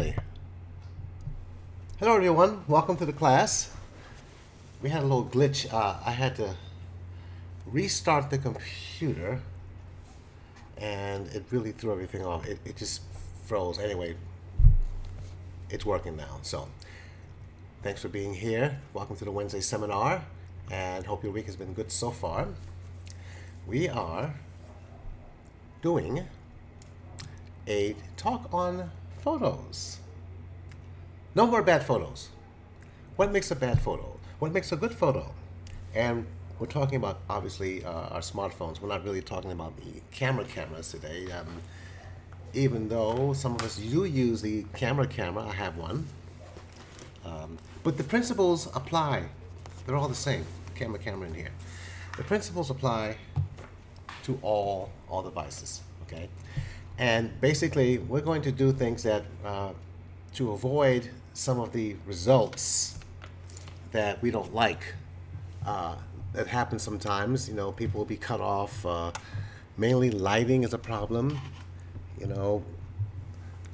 Hello everyone, welcome to the class. We had a little glitch. I had to restart the computer and it really threw everything off. It just froze. Anyway, it's working now. So thanks for being here. Welcome to the Wednesday seminar and hope your week has been good so far. We are doing a talk on photos. No more bad photos. What makes a bad photo? What makes a good photo? And we're talking about, obviously, our smartphones. We're not really talking about the cameras today. Even though some of us do use the camera, I have one. But the principles apply. They're all the same. Camera in here. The principles apply to all devices, okay? And basically, we're going to do things that to avoid some of the results that we don't like. That happens sometimes. You know, people will be cut off. Mainly lighting is a problem. You know,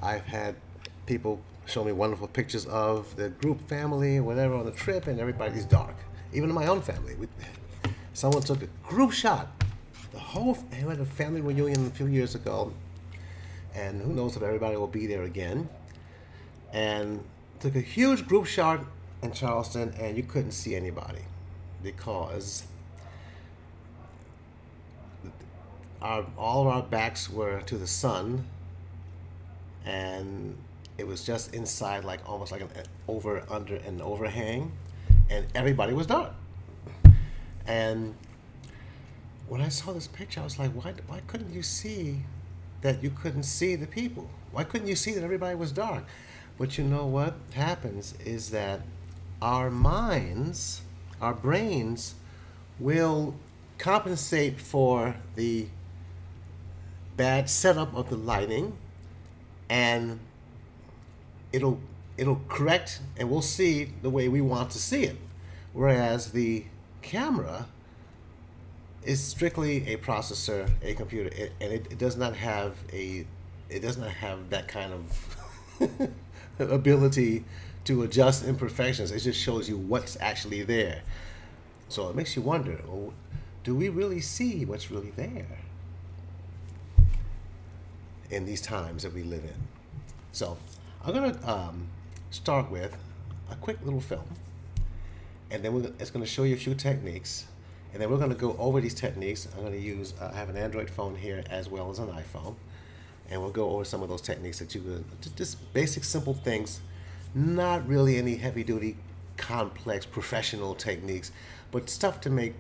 I've had people show me wonderful pictures of the group family or whatever on the trip, and everybody's dark. Even in my own family. Someone took a group shot. We had a family reunion a few years ago, and who knows if everybody will be there again. And took a huge group shot in Charleston, and you couldn't see anybody because all of our backs were to the sun, and it was just inside, like almost like under an overhang, and everybody was dark. And when I saw this picture, I was like, why couldn't you see that you couldn't see the people? Why couldn't you see that everybody was dark? But you know what happens is that our minds, our brains, will compensate for the bad setup of the lighting, and it'll correct, and we'll see the way we want to see it. Whereas the camera is strictly a processor, a computer, and it does not have that kind of ability to adjust imperfections. It just shows you what's actually there. So it makes you wonder, do we really see what's really there in these times that we live in? So I'm going to start with a quick little film, and then it's going to show you a few techniques, and then we're going to go over these techniques. I'm going to use, I have an Android phone here as well as an iPhone, and we'll go over some of those techniques that just basic, simple things, not really any heavy-duty, complex, professional techniques, but stuff to make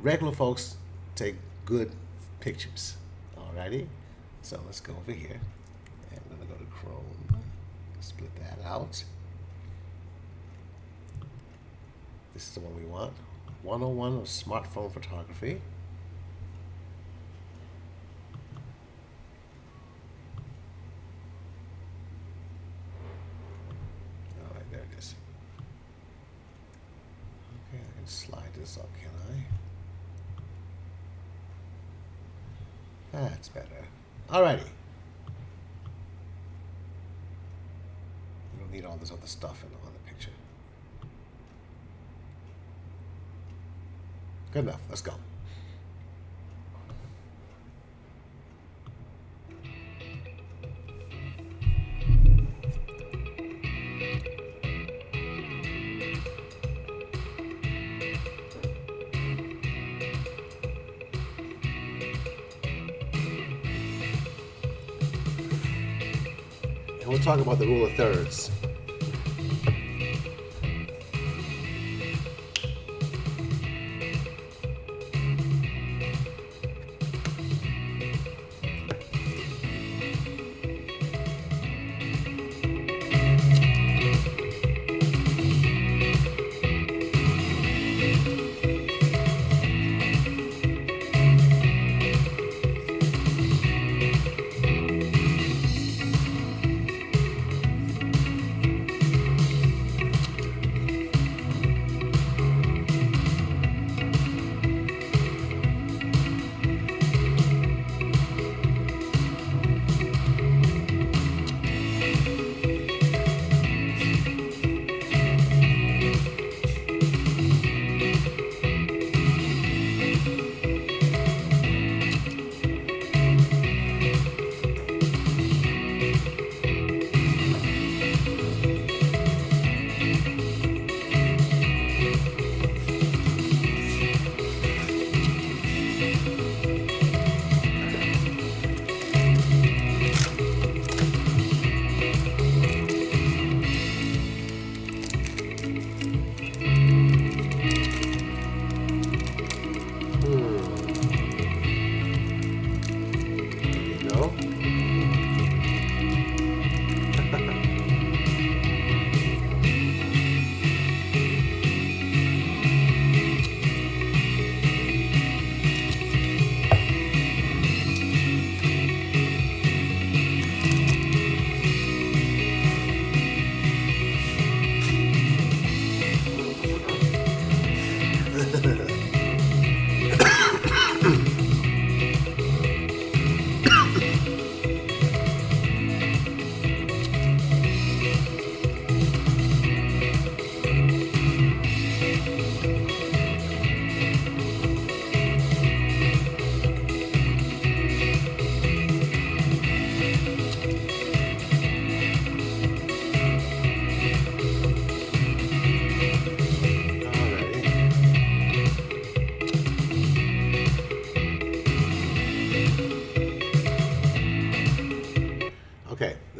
regular folks take good pictures. Alrighty? So let's go over here. And I'm going to go to Chrome, split that out. This is the one we want. 101 of smartphone photography. Slide this up, can I? That's better. Alrighty. You don't need all this other stuff on the picture. Good enough. Let's go. And we'll talk about the rule of thirds.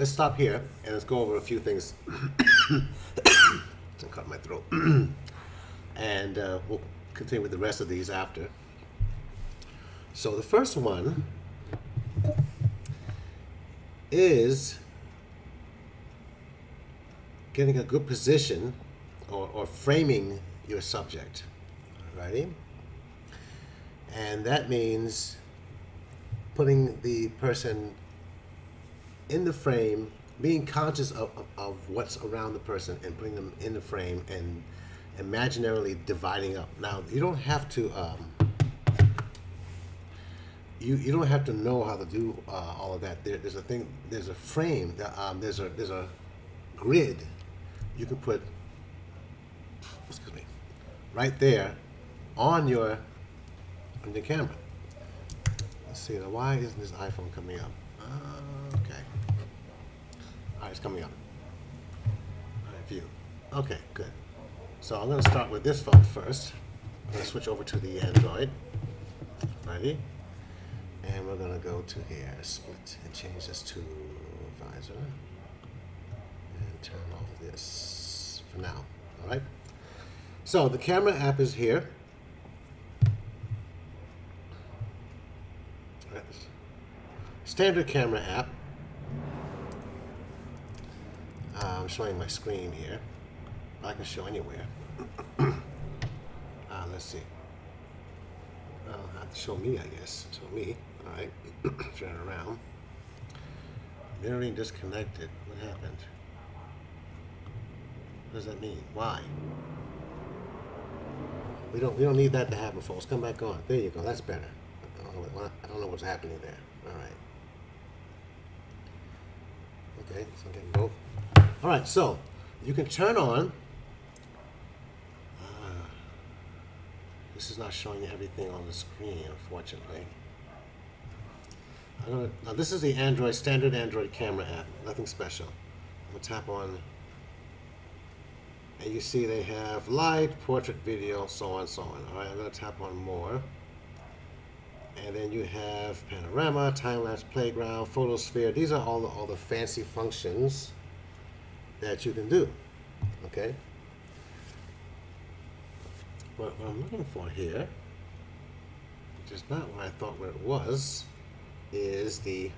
let's stop here and let's go over a few things. I caught my throat. And we'll continue with the rest of these after. So the first one is getting a good position or framing your subject. Alrighty? And that means putting the person in the frame, being conscious of what's around the person and putting them in the frame and imaginarily dividing up. Now, you don't have to you don't have to know how to do all of that. There's a frame, there's a grid you can put, excuse me, right there on your camera. Let's see, now why isn't this iPhone coming up? Okay. All right, it's coming up. All right, view. Okay, good. So I'm going to start with this phone first. I'm going to switch over to the Android. Ready? And we're going to go to here, split, and change this to visor. And turn off this for now. All right? So the camera app is here. Standard camera app. I'm showing my screen here. I can show anywhere. Let's see. I'll have to show me, I guess. Show me. All right. Turn it around. Mirroring disconnected. What happened? What does that mean? Why? We don't need that to happen, folks. Come back on. There you go. That's better. I don't know what's happening there. All right. Okay, so I'm getting both. All right, so you can turn on. This is not showing everything on the screen, unfortunately. Now this is the standard Android camera app. Nothing special. I'm gonna tap on, and you see they have light, portrait, video, so on, so on. All right, I'm gonna tap on more. And then you have panorama, time-lapse, playground, photosphere. These are all the fancy functions that you can do. Okay. But what I'm looking for here, which is not what I thought what it was, is the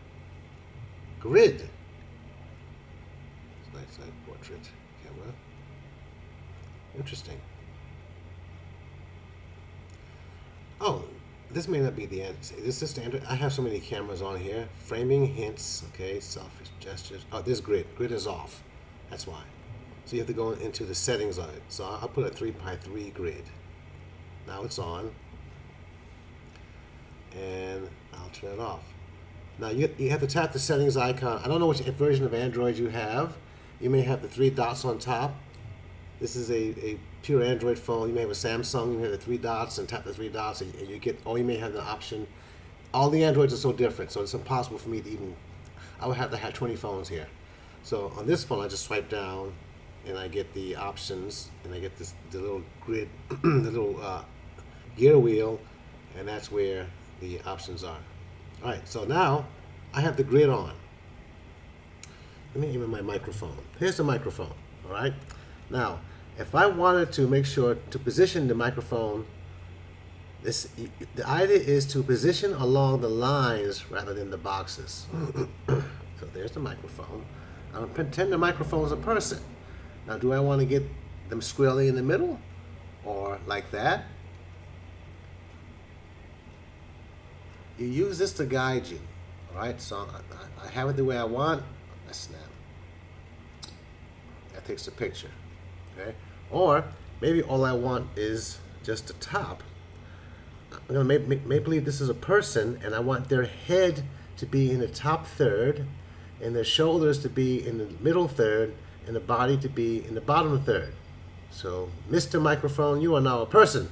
grid. Nice side portrait camera. Interesting. Oh. This may not be the answer. This is standard. I have so many cameras on here. Framing, hints, okay, selfish gestures. Oh, this grid. Grid is off. That's why. So you have to go into the settings of it. So I'll put a 3x3 grid. Now it's on. And I'll turn it off. Now you have to tap the settings icon. I don't know which version of Android you have. You may have the 3 dots on top. This is a pure Android phone. You may have a Samsung. You have the 3 dots and tap the 3 dots, and you get. Or you may have the option. All the Androids are so different, so it's impossible for me to even. I would have to have 20 phones here. So on this phone, I just swipe down, and I get the options, and I get the little grid, the little gear wheel, and that's where the options are. All right. So now I have the grid on. Let me aim my microphone. Here's the microphone. All right. Now, if I wanted to make sure to position the microphone, the idea is to position along the lines rather than the boxes. So there's the microphone. I'm going to pretend the microphone is a person. Now, do I want to get them squarely in the middle or like that? You use this to guide you. All right, so I have it the way I want. I snap. That takes the picture. Okay? Or maybe all I want is just the top. I'm going to make believe this is a person, and I want their head to be in the top third, and their shoulders to be in the middle third, and the body to be in the bottom third. So, Mr. Microphone, you are now a person.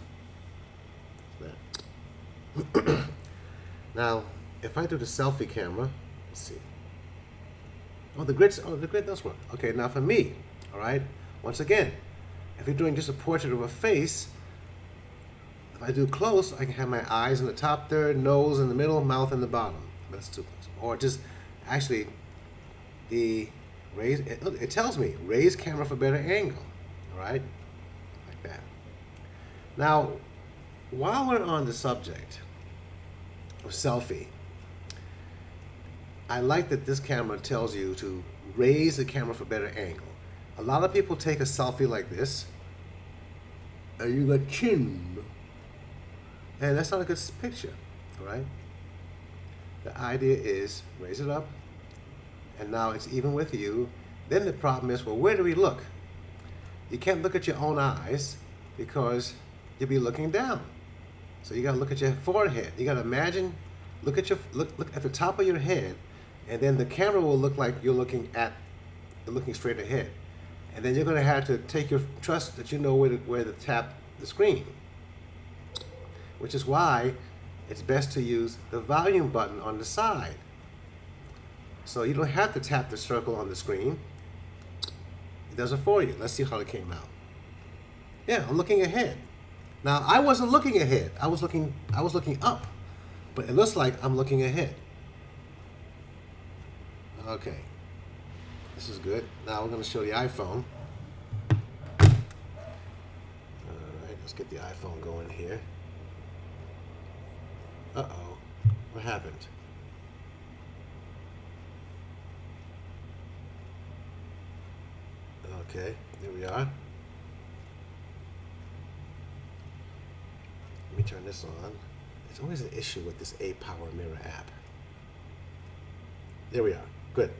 Now, if I do the selfie camera, let's see. Oh, the grid does work. Okay, now for me, all right. Once again, if you're doing just a portrait of a face, if I do close, I can have my eyes in the top third, nose in the middle, mouth in the bottom. That's too close. Or just actually the raise, it tells me raise camera for better angle, all right, like that. Now, while we're on the subject of selfie, I like that this camera tells you to raise the camera for better angle. A lot of people take a selfie like this, and you got chin, and that's not a good picture, all right? The idea is raise it up, and now it's even with you. Then the problem is, well, where do we look? You can't look at your own eyes because you'll be looking down. So you gotta look at your forehead. You gotta imagine, look at the top of your head, and then the camera will look like you're looking straight ahead. And then you're gonna have to take your trust that you know where to tap the screen, which is why it's best to use the volume button on the side. So you don't have to tap the circle on the screen. It does it for you. Let's see how it came out. Yeah, I'm looking ahead. Now I wasn't looking ahead. I was looking up, but it looks like I'm looking ahead. Okay, this is good. Now we're going to show the iPhone. All right, let's get the iPhone going here. Uh-oh, what happened? Okay, here we are. Let me turn this on. It's always an issue with this APERTURE mirror app. There we are. Good.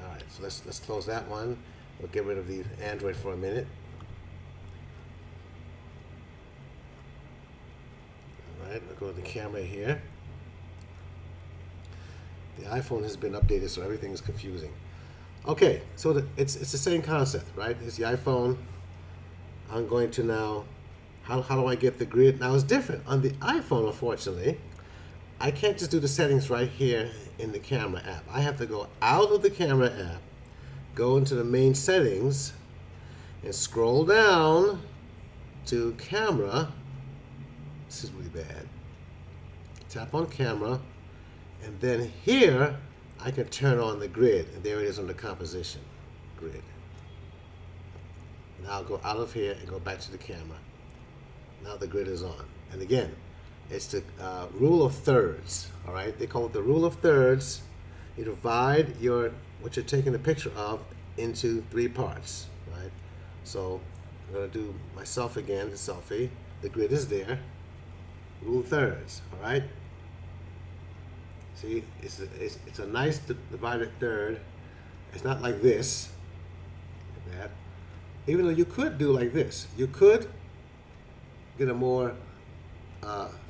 All right, so let's close that one. We'll get rid of the Android for a minute. All right, we'll go to the camera here. The iPhone has been updated, so everything is confusing. Okay, so it's the same concept, right? It's the iPhone. I'm going to now, how do I get the grid? Now it's different. On the iPhone, unfortunately, I can't just do the settings right here in the camera app. I have to go out of the camera app, go into the main settings, and scroll down to camera. This is really bad. Tap on camera, and then here I can turn on the grid, and there it is on the composition grid. Now I'll go out of here and go back to the camera. Now the grid is on. And again, it's the rule of thirds, all right? They call it the rule of thirds. You divide what you're taking a picture of into 3 parts, right? So I'm gonna do myself again, the selfie. The grid is there. Rule of thirds, all right? See, it's a nice divided third. It's not like this, like that. Even though you could do like this. You could get a more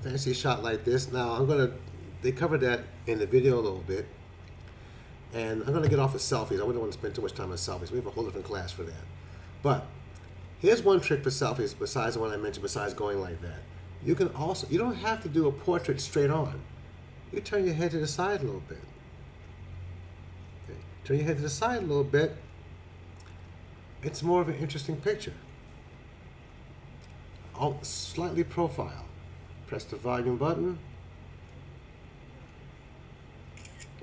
fancy shot like this. Now they covered that in the video a little bit. And I'm gonna get off of selfies. I wouldn't want to spend too much time on selfies. We have a whole different class for that. But here's one trick for selfies besides the one I mentioned, besides going like that. You can also, you don't have to do a portrait straight on. You turn your head to the side a little bit. Okay. Turn your head to the side a little bit. It's more of an interesting picture. Slightly profile. Press the volume button.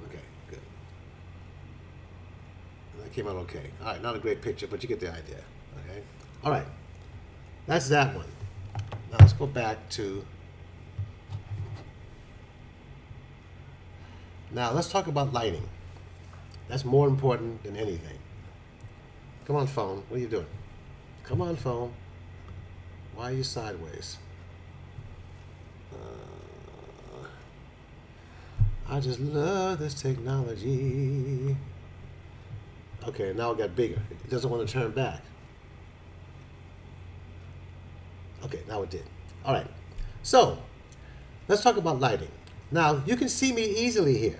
Okay, good. That came out okay. All right, not a great picture, but you get the idea. Okay. All right. That's that one. Now let's go back to. Now let's talk about lighting. That's more important than anything. Come on, phone. What are you doing? Come on, phone. Why are you sideways? I just love this technology. Okay, now it got bigger. It doesn't want to turn back. Okay, now it did. All right. So, let's talk about lighting. Now, you can see me easily here.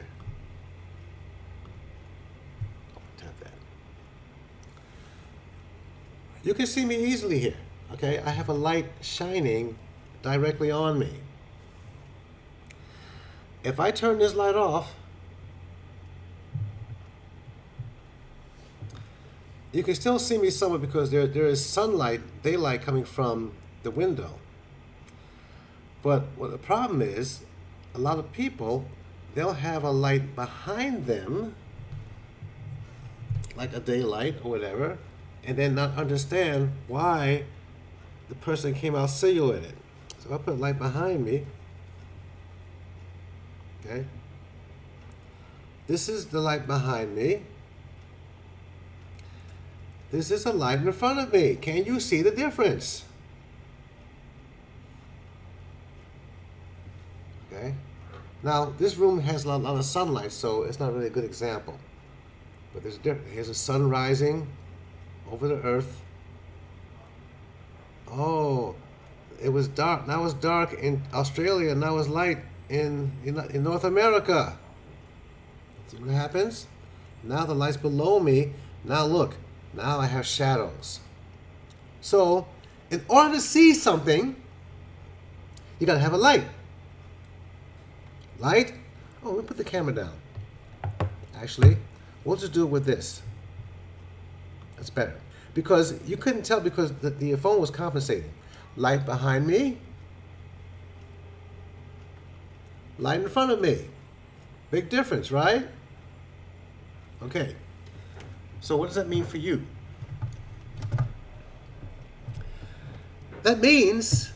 Tap that. You can see me easily here. Okay, I have a light shining directly on me. If I turn this light off, you can still see me somewhat because there is sunlight, daylight coming from the window. But what the problem is, a lot of people, they'll have a light behind them, like a daylight or whatever, and then not understand why the person came out silhouetted. So I'll put a light behind me. Okay. This is the light behind me. This is a light in front of me. Can you see the difference? Okay. Now, this room has a lot of sunlight, so it's not really a good example. But there's a difference. Here's the sun rising over the earth. Oh, it was dark. Now it's dark in Australia. Now it's light in North America. See what happens? Now the light's below me. Now look. Now I have shadows. So, in order to see something, you gotta have a light. Light? Oh, let me put the camera down. Actually, we'll just do it with this. That's better. Because you couldn't tell because the phone was compensating. Light behind me. Light in front of me. Big difference, right? Okay. So what does that mean for you? That means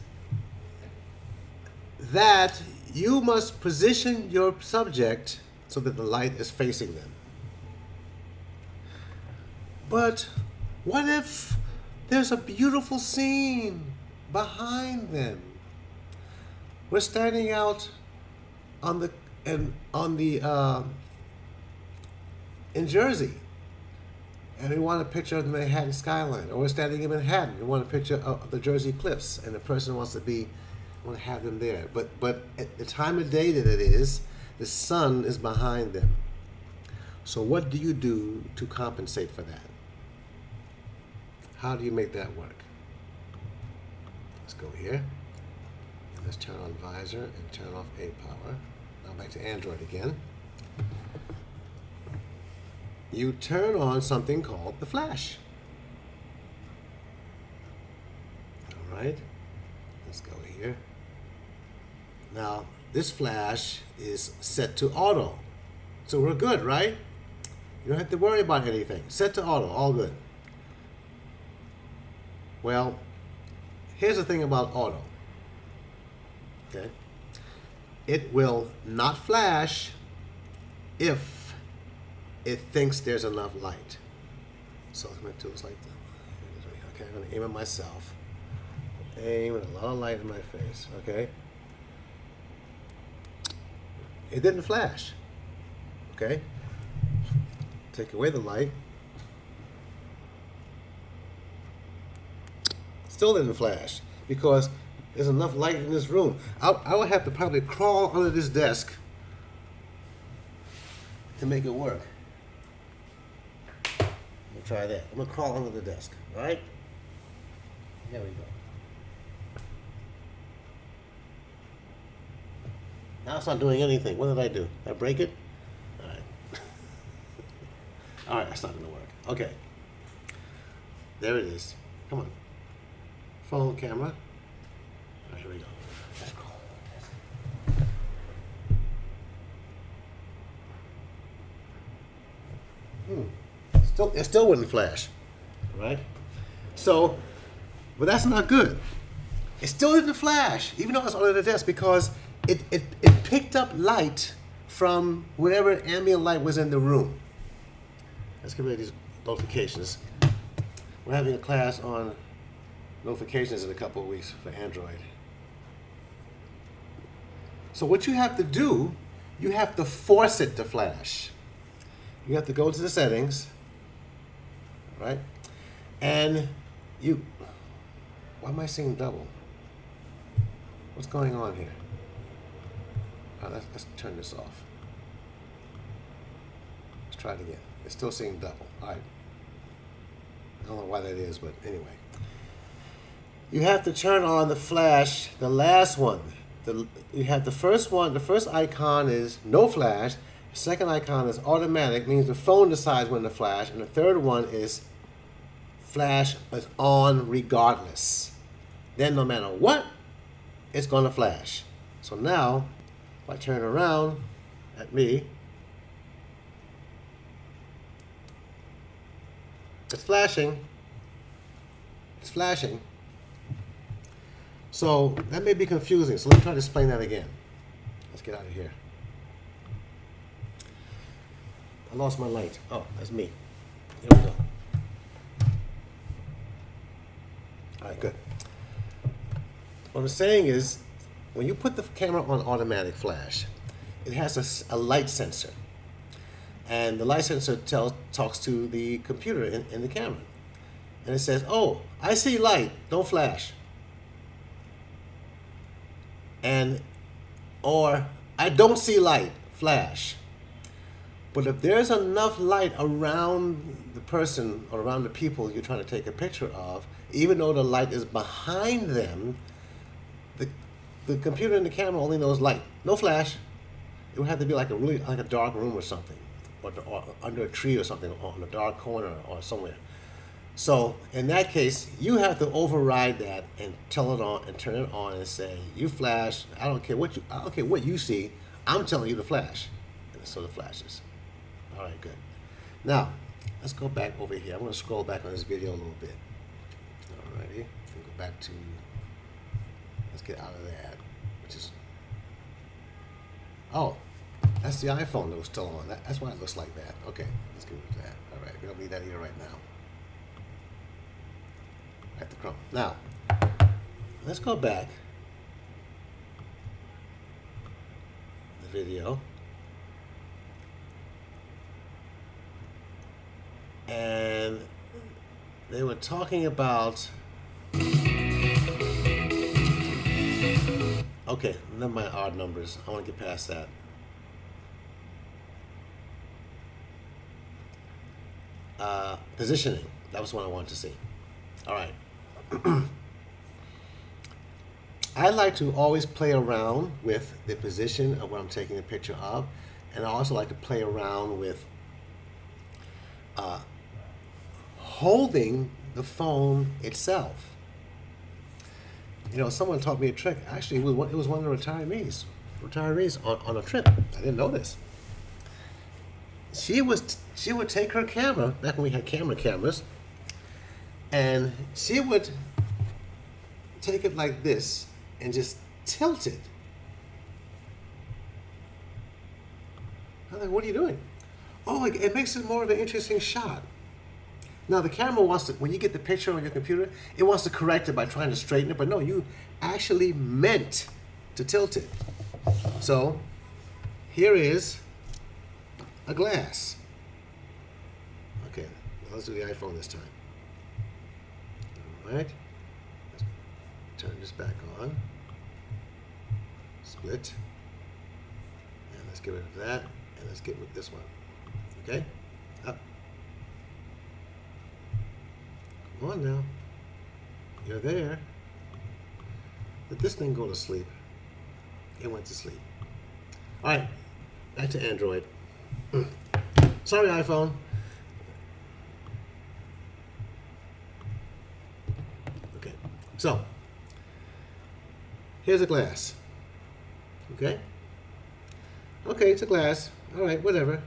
that you must position your subject so that the light is facing them. But what if there's a beautiful scene behind them? We're standing out in Jersey, and we want a picture of the Manhattan skyline, or we're standing in Manhattan, we want a picture of the Jersey cliffs, and the person wants to have them there. But at the time of day that it is, the sun is behind them. So what do you do to compensate for that? How do you make that work? Let's go here. And let's turn on visor and turn off APERTURE. Now back to Android again. You turn on something called the flash. All right. Let's go here. Now, this flash is set to auto. So we're good, right? You don't have to worry about anything. Set to auto, all good. Well, here's the thing about auto. Okay? It will not flash if it thinks there's enough light. So I'm going to do this like that. Okay, I'm going to aim at myself. Aim at a lot of light in my face. Okay? It didn't flash. Okay? Take away the light. Still didn't flash because there's enough light in this room. I would have to probably crawl under this desk to make it work. We'll try that. I'm gonna crawl under the desk. All right? There we go. Now it's not doing anything. What did I do? Did I break it? All right. All right, that's not gonna work. Okay. There it is. Come on. Phone camera. All right, here we go. Let's crawl under the desk. It still wouldn't flash. Right? So, but that's not good. It still didn't flash, even though it's under the desk, because it picked up light from whatever ambient light was in the room. Let's get rid of these notifications. We're having a class on notifications in a couple of weeks for Android. So what you have to do, you have to force it to flash. You have to go to the settings, right? And why am I seeing double? What's going on here? Let's turn this off. Let's try it again. It's still seeing double. All right. I don't know why that is, but anyway. You have to turn on the flash, the last one. You have the first one, the first icon is no flash. The second icon is automatic, means the phone decides when to flash. And the third one is flash is on regardless. Then no matter what, it's going to flash. So now, if I turn around at me. It's flashing. It's flashing. So that may be confusing. So let me try to explain that again. Let's get out of here. I lost my light. Oh, that's me. Here we go. All right, good. What I'm saying is, when you put the camera on automatic flash, it has a light sensor. And the light sensor talks to the computer in the camera. And it says, oh, I see light, don't flash. Or I don't see light, flash. But if there's enough light around the person or around the people you're trying to take a picture of, even though the light is behind them, the computer and the camera only knows light, no flash. It would have to be like a dark room or something, or under a tree or something, or in a dark corner or somewhere. So in that case, you have to override that and tell it on and turn it on and say, you flash. I don't care what you see. I'm telling you to flash, and so it flashes. All right, good. Now let's go back over here. I'm going to scroll back on this video a little bit. All righty, we'll go back to. Let's get out of that. Which is. Oh, that's the iPhone that was still on. That's why it looks like that. Okay, let's get rid of that. All right, we don't need that either right now. At the Chrome. Now, let's go back. The video. And they were talking about. Okay, never mind odd numbers. I want to get past that. Positioning. That was what I wanted to see. All right. I like to always play around with the position of what I'm taking a picture of, and I also like to play around with holding the phone itself. You know, someone taught me a trick. Actually, it was one of the retirees on a trip. I didn't know this. She would take her camera, back when we had cameras, and she would take it like this and just tilt it. I'm like, what are you doing? Oh, it makes it more of an interesting shot. Now the camera wants to, when you get the picture on your computer, it wants to correct it by trying to straighten it, but no, you actually meant to tilt it. So here is a glass. Okay, let's do the iPhone this time. All right, let's turn this back on. Split. And let's get rid of that, and let's get with this one. Okay, up. Come on now. You're there. Let this thing go to sleep. It went to sleep. All right, back to Android. Sorry, iPhone. Okay, so here's a glass. Okay? Okay, it's a glass. All right, whatever.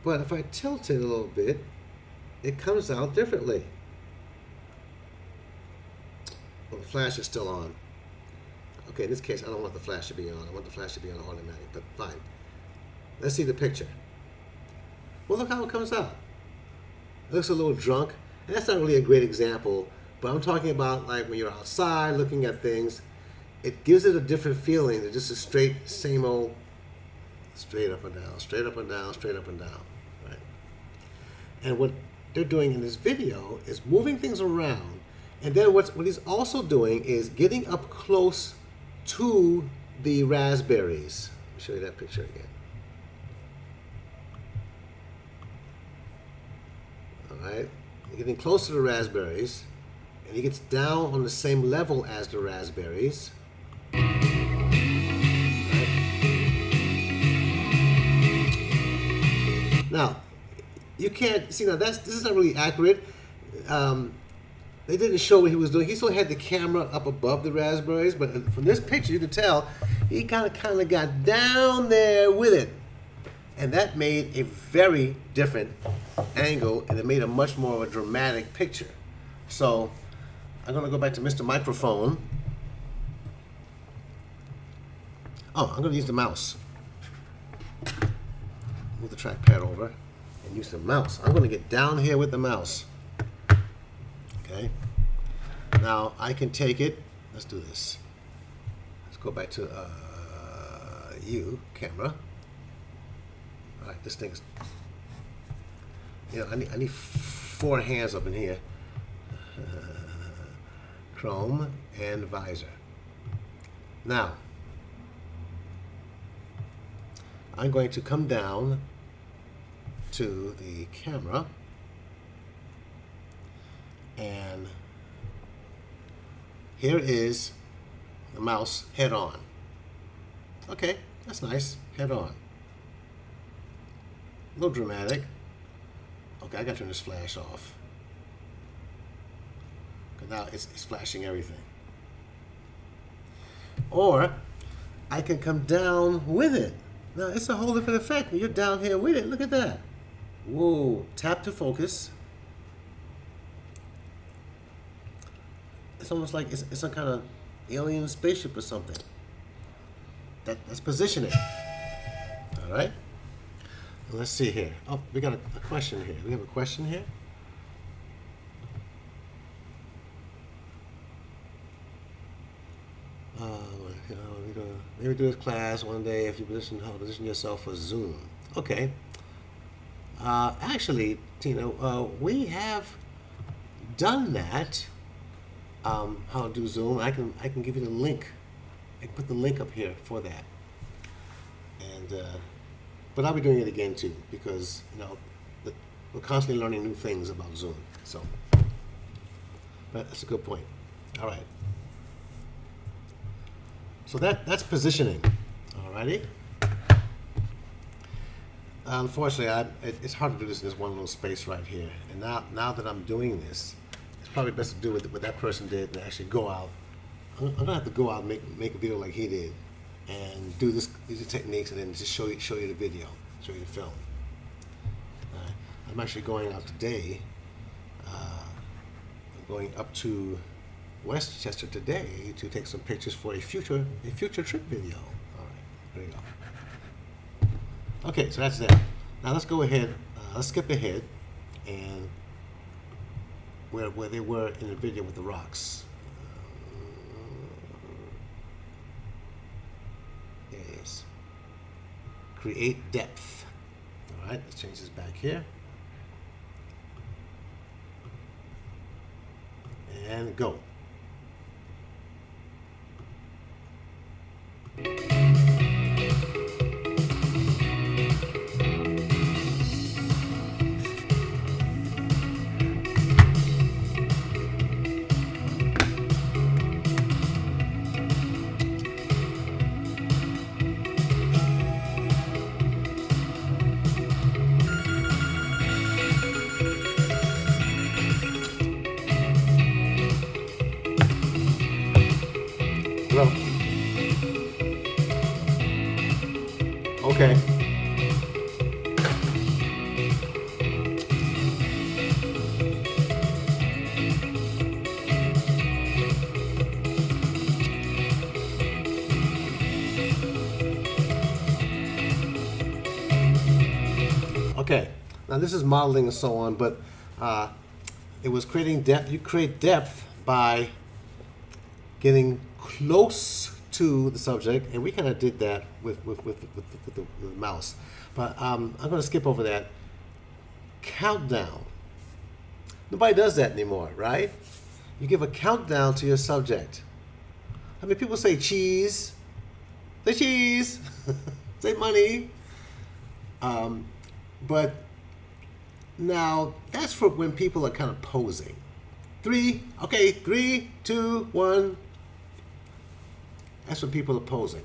But if I tilt it a little bit, it comes out differently. Well, the flash is still on. Okay, in this case, I don't want the flash to be on. I want the flash to be on automatic, but fine. Let's see the picture. Well, look how it comes out. It looks a little drunk. And that's not really a great example, but I'm talking about like when you're outside looking at things, it gives it a different feeling than just a straight, same old, straight up and down, straight up and down, straight up and down, right? And what they're doing in this video is moving things around, and then what he's also doing is getting up close to the raspberries. Let me show you that picture again. All right, you're getting close to the raspberries, and he gets down on the same level as the raspberries. Now, you can't see, now this is not really accurate. They didn't show what he was doing. He still had the camera up above the raspberries, but from this picture you can tell he kind of got down there with it. And that made a very different angle, and it made a much more of a dramatic picture. So I'm going to go back to Mr. Microphone. Oh, I'm going to use the mouse. Move the trackpad over and use the mouse. I'm going to get down here with the mouse. Okay. Now I can take it. Let's do this. Let's go back to camera. All right, this thing's. I need 4 hands up in here. Chrome and visor. Now I'm going to come down to the camera and here is the mouse head on. Okay, that's nice. Head on. A little dramatic. Okay, I gotta turn this flash off. Because now it's flashing everything. Or I can come down with it. Now it's a whole different effect when you're down here with it. Look at that. Whoa. Tap to focus. It's almost like it's some kind of alien spaceship or something. That's positioning. All right. Let's see here. Oh, we got a question here. We have a question here. Maybe do this class one day if you position yourself for Zoom. Okay. Actually, Tina, we have done that. How to do Zoom? I can give you the link. I can put the link up here for that. And but I'll be doing it again too because we're constantly learning new things about Zoom. So, but that's a good point. All right. So that's positioning. Alrighty. Unfortunately, it's hard to do this in this one little space right here. And now that I'm doing this, it's probably best to do what that person did and actually go out. I'm gonna have to go out and make a video like he did, and do these techniques, and then just show you the video, show you the film. I'm actually going out today. I'm going up to Westchester today to take some pictures for a future trip video. All right, there you go. Okay, so that's that. Now let's go ahead. Let's skip ahead and where they were in the video with the rocks. There it is. Create depth. All right, let's change this back here. And go. Hello. Okay. Okay. Now this is modeling and so on, but it was creating depth. You create depth by getting close to the subject, and we kind of did that with the mouse. But I'm going to skip over that. Countdown. Nobody does that anymore, right? You give a countdown to your subject. I mean, people say cheese. Say cheese. Say money. But now that's for when people are kind of posing. 3, 2, 1. That's when people are posing.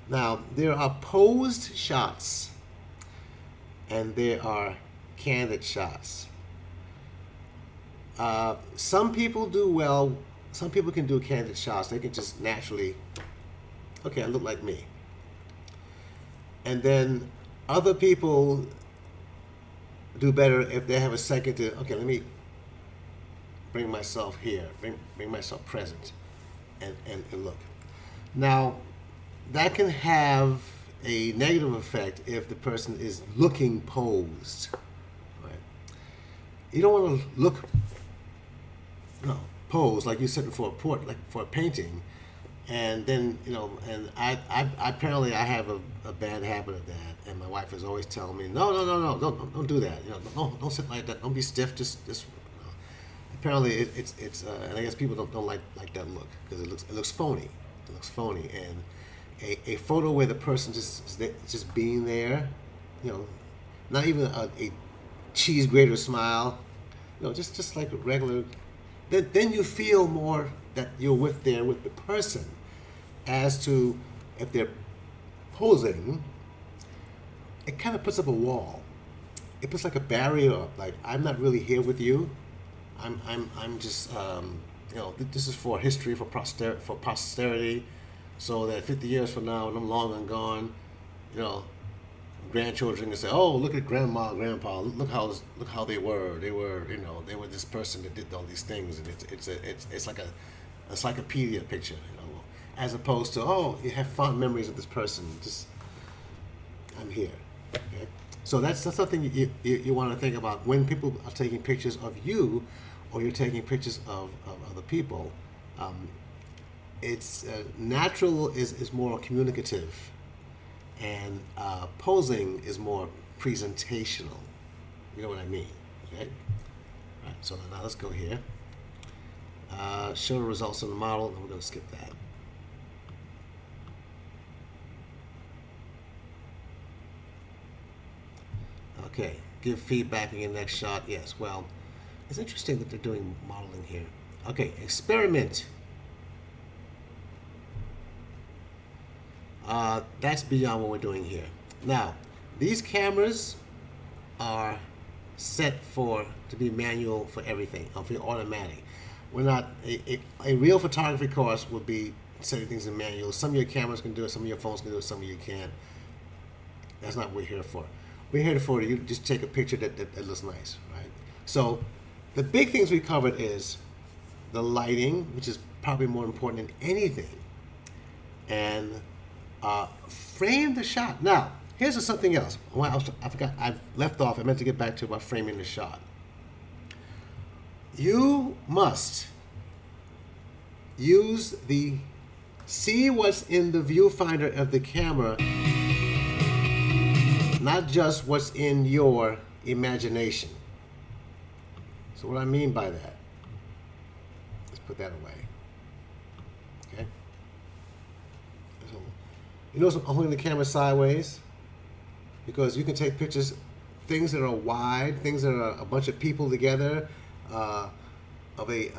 Now, there are posed shots and there are candid shots. Some people do well. Some people can do candid shots. They can just naturally, okay, I look like me. And then Other people do better if they have a second to, okay, let me bring myself here, bring myself present, and look. Now, that can have a negative effect if the person is looking posed. Right? You don't want to look, posed like you're sitting for a like for a painting, and then and I apparently I have a bad habit of that, and my wife is always telling me, no, don't do that. Don't sit like that. Don't be stiff. Just. Apparently, it's and I guess people don't like that look because it looks phony. It looks phony, and a photo where the person just being there, not even a cheese grater smile, just like a regular. Then you feel more that you're there with the person, as to if they're posing. It kind of puts up a wall. It puts like a barrier up. Like, I'm not really here with you. I'm just this is for history, for posterity, so that 50 years from now, when I'm long and gone, grandchildren can say, "Oh, look at grandma, grandpa. Look how they were. They were this person that did all these things." And it's like a encyclopedia picture, as opposed to, "Oh, you have fond memories of this person. Just I'm here." Okay? So that's something you want to think about when people are taking pictures of you, or you're taking pictures of other people. It's natural is more communicative, and posing is more presentational. You know what I mean? Okay. All right. So now let's go here. Show the results of the model, and we're going to skip that. Okay, give feedback in your next shot. Yes, well, it's interesting that they're doing modeling here. Okay, experiment. That's beyond what we're doing here. Now, these cameras are set to be manual for everything, or for automatic. We're not, a real photography course would be setting things in manual. Some of your cameras can do it, some of your phones can do it, some of you can't. That's not what we're here for. We're here for you to just take a picture that looks nice, right? So the big things we covered is the lighting, which is probably more important than anything, and frame the shot. Now, here's something else. I forgot. I left off. I meant to get back to about framing the shot. You must see what's in the viewfinder of the camera, not just what's in your imagination. So what I mean by that, let's put that away. Okay. So, you notice I'm holding the camera sideways because you can take pictures, things that are wide, things that are a bunch of people together, of a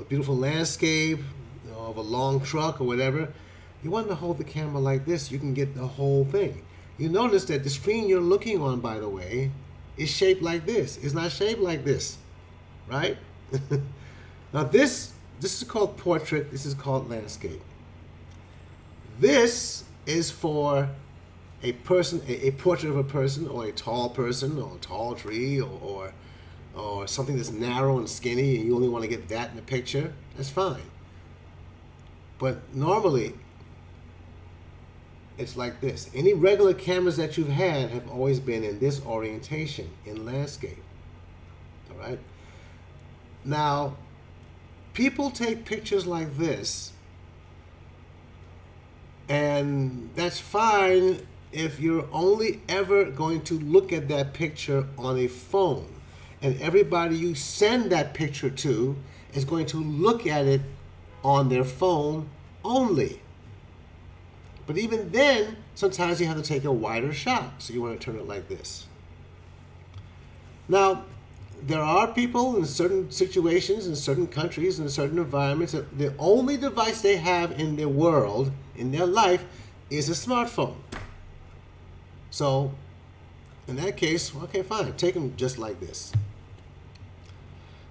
beautiful landscape, of a long truck or whatever. You want to hold the camera like this, you can get the whole thing. You notice that the screen you're looking on, by the way, is shaped like this. It's not shaped like this, right? Now this is called portrait. This is called landscape. This is for a person, a portrait of a person, or a tall person, or a tall tree, or something that's narrow and skinny, and you only want to get that in the picture. That's fine. But normally, it's like this. Any regular cameras that you've had have always been in this orientation, in landscape. All right? Now, people take pictures like this, and that's fine if you're only ever going to look at that picture on a phone, and everybody you send that picture to is going to look at it on their phone only. But even then, sometimes you have to take a wider shot, so you want to turn it like this. Now, there are people in certain situations, in certain countries, in certain environments, that the only device they have in their world, in their life, is a smartphone. So, in that case, okay, fine, take them just like this.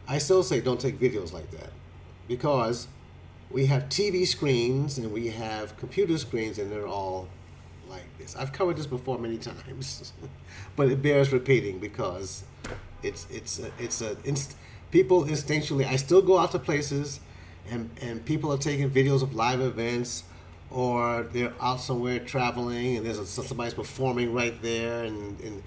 I still say don't take videos like that, because we have TV screens and we have computer screens, and they're all like this. I've covered this before many times, but it bears repeating because people instinctually. I still go out to places, and people are taking videos of live events, or they're out somewhere traveling, and somebody's performing right there, and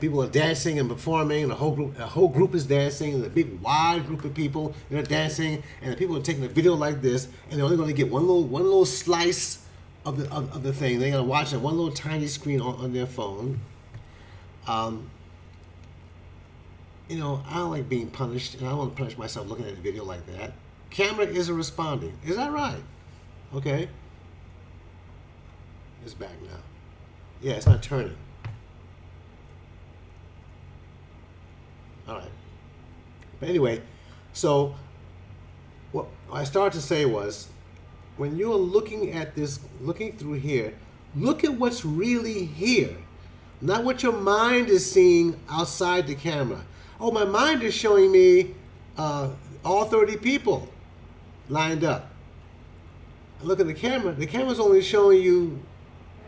people are dancing and performing, and a whole group is dancing, and a big wide group of people, they're dancing, and the people are taking a video like this, and they're only going to get one little slice of the thing. They're going to watch it on one little tiny screen on their phone. You know, I don't like being punished, and I don't want to punish myself looking at a video like that. Camera isn't responding. Is that right? Okay. It's back now. Yeah, it's not turning. All right. But anyway, so what I started to say was, when you're looking at this, looking through here, look at what's really here, not what your mind is seeing outside the camera. Oh, my mind is showing me all 30 people lined up. Look at the camera. The camera's only showing you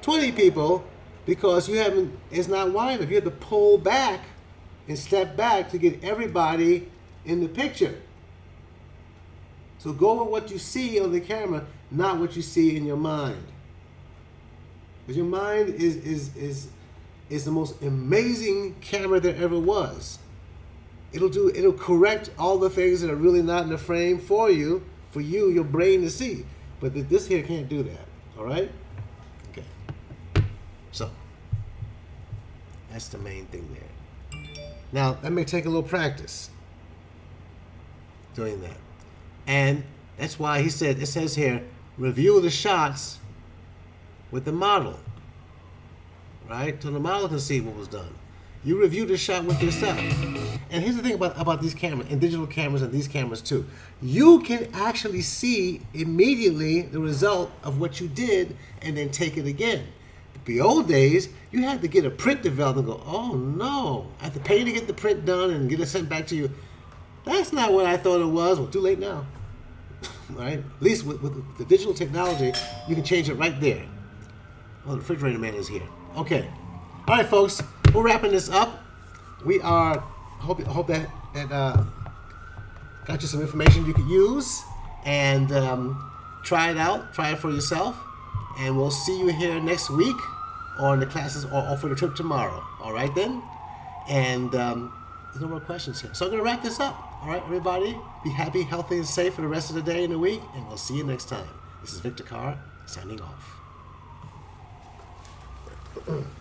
20 people because it's not wide enough. You have to pull back and step back to get everybody in the picture. So go with what you see on the camera, not what you see in your mind. Because your mind is the most amazing camera there ever was. It'll correct all the things that are really not in the frame for you, your brain to see. But this here can't do that. All right? Okay. So that's the main thing there. Now that may take a little practice doing that. And that's why it says here, review the shots with the model. Right? So the model can see what was done. You review the shot with yourself. And here's the thing about these cameras, and digital cameras and these cameras too. You can actually see immediately the result of what you did and then take it again. The old days, you had to get a print developed and go, oh no, I have to pay to get the print done and get it sent back to you. That's not what I thought it was. Well, too late now. Right? At least with the digital technology, you can change it right there. Well, the refrigerator man is here. Okay. All right, folks. We're wrapping this up. We are hope that got you some information you could use, and try it out. Try it for yourself, and we'll see you here next week, or in the classes, or for the trip tomorrow. All right then. And there's no more questions here, so I'm gonna wrap this up. All right, everybody. Be happy, healthy, and safe for the rest of the day and the week, and we'll see you next time. This is Victor Carr signing off.